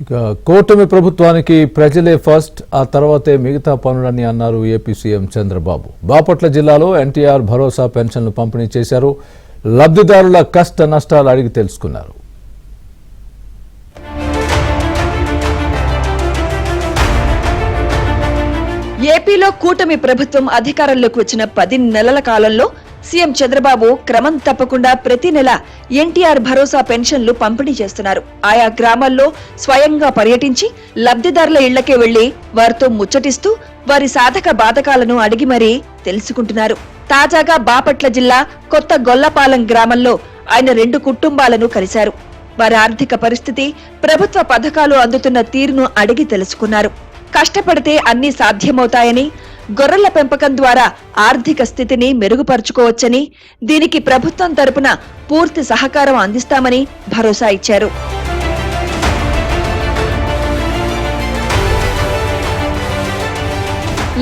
ఇక కూటమి ప్రభుత్వానికి ప్రజలే ఫస్ట్, ఆ తర్వాతే మిగతా పనులని అన్నారు ఏపీ సీఎం చంద్రబాబు. బాపట్ల జిల్లాలో ఎన్టీఆర్ భరోసా పెన్షన్లు పంపిణీ చేశారు. లబ్ధిదారుల కష్ట నష్టాలు అడిగి తెలుసుకున్నారు. ఏపీలో కూటమి ప్రభుత్వం అధికారంలోకి వచ్చిన 10 నెలల కాలంలో సీఎం చంద్రబాబు క్రమం తప్పకుండా ప్రతి నెల ఎన్టీఆర్ భరోసా పెన్షన్లు పంపిణీ చేస్తున్నారు. ఆయా గ్రామాల్లో స్వయంగా పర్యటించి లబ్ధిదారుల ఇళ్లకే వెళ్లి వారితో ముచ్చటిస్తూ వారి సాధక బాధకాలను అడిగి మరీ తెలుసుకుంటున్నారు. తాజాగా బాపట్ల జిల్లా కొత్త గొల్లపాలెం గ్రామంలో ఆయన 2 కుటుంబాలను కలిశారు. వారి ఆర్థిక పరిస్థితి, ప్రభుత్వ పథకాలు అందుతున్న తీరును అడిగి తెలుసుకున్నారు. కష్టపడితే అన్ని సాధ్యమవుతాయని, గొర్రెల పెంపకం ద్వారా ఆర్థిక స్థితిని మెరుగుపరుచుకోవచ్చని, దీనికి ప్రభుత్వం తరపున పూర్తి సహకారం అందిస్తామని భరోసా ఇచ్చారు.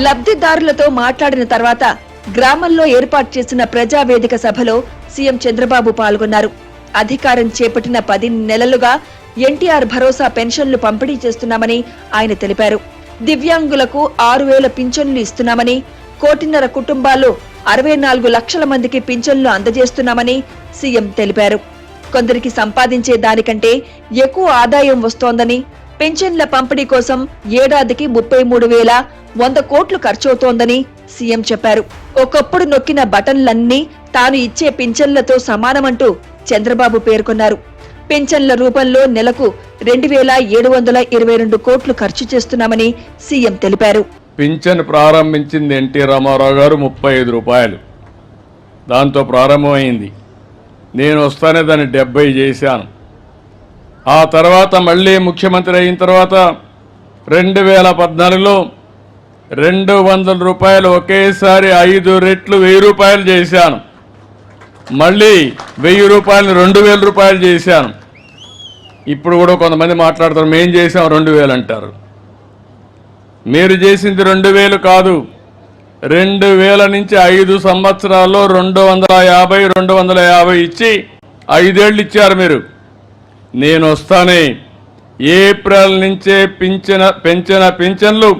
లబ్ధిదారులతో మాట్లాడిన తర్వాత గ్రామంలో ఏర్పాటు చేసిన ప్రజావేదిక సభలో సీఎం చంద్రబాబు పాల్గొన్నారు. అధికారం చేపట్టిన 10 నెలలుగా ఎన్టీఆర్ భరోసా పెన్షన్లు పంపిణీ చేస్తున్నామని ఆయన తెలిపారు. దివ్యాంగులకు 6,000 పింఛన్లు ఇస్తున్నామని, 1.5 కోటి కుటుంబాల్లో 64 లక్షల మందికి పింఛన్లు అందజేస్తున్నామని సీఎం తెలిపారు. కొందరికి సంపాదించే దానికంటే ఎక్కువ ఆదాయం వస్తోందని, పింఛన్ల పంపిణీ కోసం ఏడాదికి 33,100 కోట్లు ఖర్చవుతోందని సీఎం చెప్పారు. ఒకప్పుడు నొక్కిన బటన్లన్నీ తాను ఇచ్చే పింఛన్లతో సమానమంటూ చంద్రబాబు పేర్కొన్నారు. పింఛన్ల రూపంలో నెలకు 2,722 కోట్లు ఖర్చు చేస్తున్నామని సీఎం తెలిపారు. పింఛన్ ప్రారంభించింది ఎన్టీ రామారావు గారు 35 రూపాయలు, దాంతో ప్రారంభమైంది. నేను వస్తానే దాన్ని 70 చేశాను. ఆ తర్వాత మళ్ళీ ముఖ్యమంత్రి అయిన తర్వాత 2014లో 200 రూపాయలు ఒకేసారి 5 రెట్లు 1000 రూపాయలు చేశాను. మళ్ళీ 1000 రూపాయలు 2000 రూపాయలు చేశాను. ఇప్పుడు కూడా కొంతమంది మాట్లాడతారు, మేం చేసాం 2000 అంటారు. మీరు చేసింది 2000 కాదు, 2000 నుంచి 5 సంవత్సరాల్లో 250 ఇచ్చి 5 ఏళ్ళు ఇచ్చారు మీరు. నేను వస్తానే ఏప్రిల్ నుంచే పెంచిన పింఛన్లు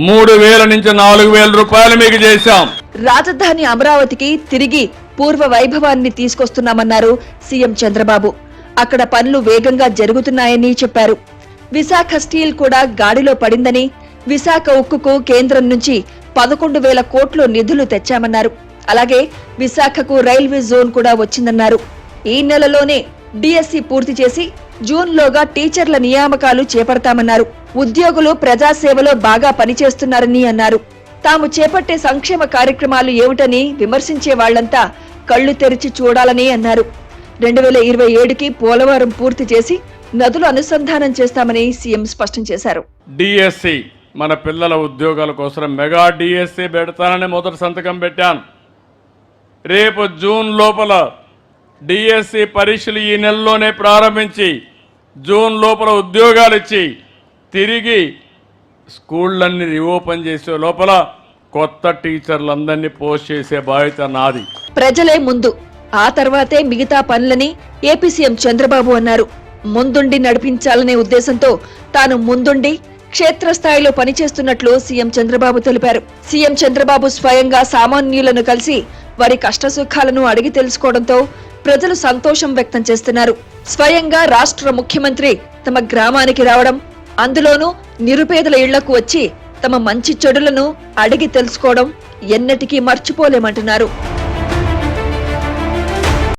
3,000 నుంచి 4,000 రూపాయలు మీకు చేశాం. రాజధాని అమరావతికి తిరిగి పూర్వ వైభవాన్ని తీసుకొస్తున్నామన్నారు సీఎం చంద్రబాబు. అక్కడ పనులు వేగంగా జరుగుతున్నాయని చెప్పారు. విశాఖ స్టీల్ కూడా గాడిలో పడిందని, విశాఖ ఉక్కుకు కేంద్రం నుంచి 11,000 కోట్లు నిధులు తెచ్చామన్నారు. అలాగే విశాఖకు రైల్వే జోన్ కూడా వచ్చిందన్నారు. ఈ నెలలోనే డిఎస్సి పూర్తి చేసి జూన్లోగా టీచర్ల నియామకాలు చేపడతామన్నారు. ఉద్యోగులు ప్రజాసేవలో బాగా పనిచేస్తున్నారని అన్నారు. తాము చేపట్టే సంక్షేమ కార్యక్రమాలు ఏమిటని విమర్శించే వాళ్లంతా కళ్లు తెరిచి చూడాలని అన్నారు. 2027కి పోలవరం పూర్తి చేసి నదులు అనుసంధానం చేస్తామని సీఎం స్పష్టం చేశారు. డిఎస్సి మన పిల్లల ఉద్యోగాల కోసం మెగా డిఎస్సి పెడతానని మొదటి సంతకం పెట్టాను. రేపు జూన్ లోపల డిఎస్సి పరీక్షలు ఈ నెలలోనే ప్రారంభించి జూన్ లోపల ఉద్యోగాలు ఇచ్చి తిరిగి స్కూళ్ళన్నీ రీఓపెన్ చేసే లోపల కొత్త టీచర్లందరినీ పోస్ట్ చేసే బాధ్యత నాది. ప్రజలే ముందు, ఆ తర్వాతే మిగతా పనులని ఏపీ సీఎం చంద్రబాబు అన్నారు. ముందుండి నడిపించాలనే ఉద్దేశంతో తాను ముందుండి క్షేత్రస్థాయిలో పనిచేస్తున్నట్లు సీఎం చంద్రబాబు తెలిపారు. సీఎం చంద్రబాబు స్వయంగా సామాన్యులను కలిసి వారి కష్టసుఖాలను అడిగి తెలుసుకోవడంతో ప్రజలు సంతోషం వ్యక్తం చేస్తున్నారు. స్వయంగా రాష్ట్ర ముఖ్యమంత్రి తమ గ్రామానికి రావడం, అందులోనూ నిరుపేదల ఇళ్లకు వచ్చి తమ మంచి చెడులను అడిగి తెలుసుకోవడం ఎన్నటికీ మర్చిపోలేమంటున్నారు.